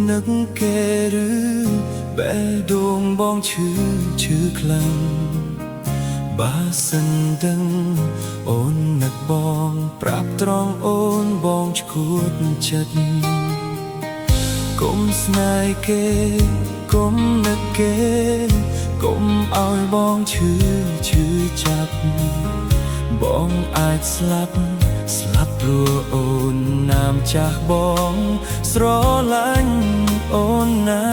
នឹកគេឬបែរដួងបងឈឺខ្លាំងបើសិនដឹងអូននឹកបងប្រាប់ត្រង់អូនបងឈួតចិត្តកុំស្នេហ៍គេកុំនឹកគេកុំឲ្យបងឈឺចាប់បងអាចស្លាប់ព្រោះអូនណាមចាស់បងស្រឡាញ់អូនណា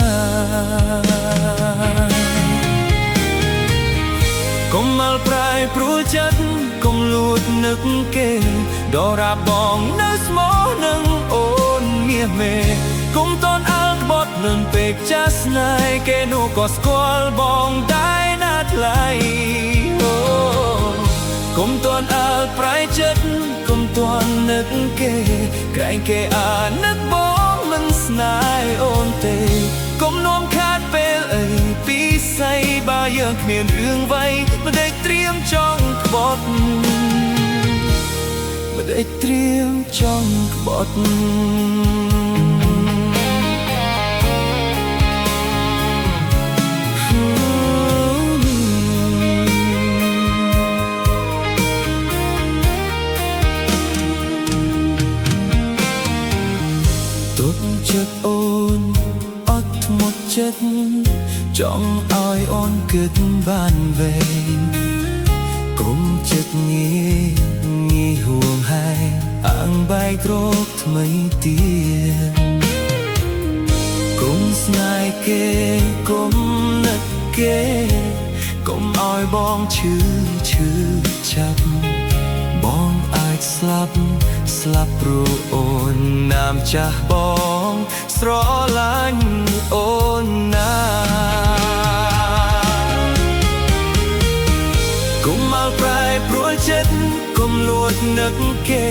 កុំមកប្រែព្រួលចិត្តកុំលួចនឹកគេដរាបបងនៅស្មោះនឹងអូនមាសមេកុំតន់អើក្បត់លឿនពេកចាស់ស្នេហ៍គេនោះក៏ស្គាល់បងដែរណាថ្លៃអូកុំតន់អើប្រែចិត្តកុំតន់នឹកគេក្រែងគេអានឹកបងមិនស្នេហ៍អូនទេកុំនាំខាតពេលអីពីស្អីបើយើងគ្មានរឿងអ្វីមិនได้ត្រៀមចង់ក្បត់មិនได้ត្រៀមចង់ក្បត់ចិត្តអូនអត់ធ្មត់ចិត្តចង់ឲ្យអូនគិតបានវែងកុំចិត្តងាយហួងហែងអាំងបែករកថ្មីទៀតកុំស្នេហ៍គេកុំនឹកគេកុំឲ្យបងឈឺចាប់បងអាចស្លាប់ព្រោះអូនណាមចាស់បងស្រឡាញ់អូនណាកុំមកប្រែព្រួលចិត្តកុំលួចនឹកគេ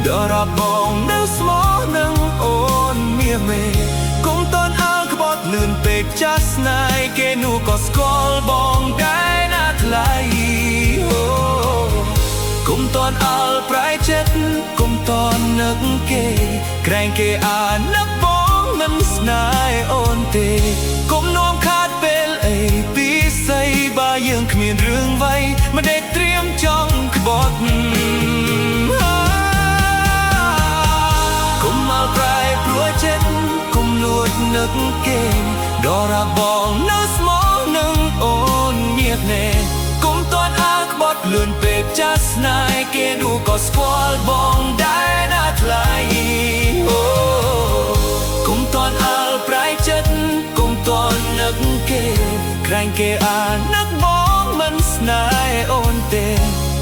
ដរាបបងនៅស្មោះនឹងអូនមាសមេកុំតន់អើក្បត់លឿនពេកចាស់ស្នេហ៍គេនោះក៏ស្គាល់បងដែរណាថ្លៃអូកុំតន់អើប្រែចិត្តកុំតន់នឹកគេក្រែងគេអានឹកបងមិនស្នេហ៍អូនទេកុំនាំខាតពេលអីពីស្អីបើយើងគ្មានរឿងអ្វីមិនได้ត្រៀមចង់ក្បត់កុំមកប្រែព្រួលចិត្តកុំលួចនឹកគេដរាបបងនៅស្មោះនឹងអូនញាតណែកុំតន់អើក្បត់លឿនពេកចាស់ស្នេហ៍គេនោះក៏ស្គាល់បងដែរណាថ្លៃអូកុំតន់អើប្រែចិត្តកុំតន់នឹកគេក្រែងគេអានឹកបងមិនស្នេហ៍អូនទេ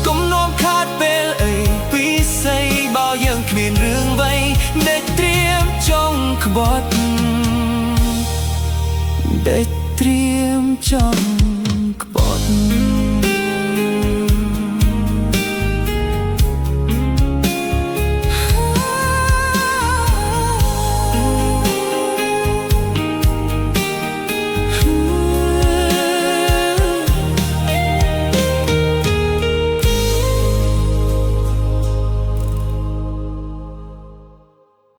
កុំនាំខាតពេលអីពីស្អីបើយើងគ្មានរឿងអ្វីដែលត្រៀមចង់ក្បត់ដែលត្រៀមចង់ក្បត់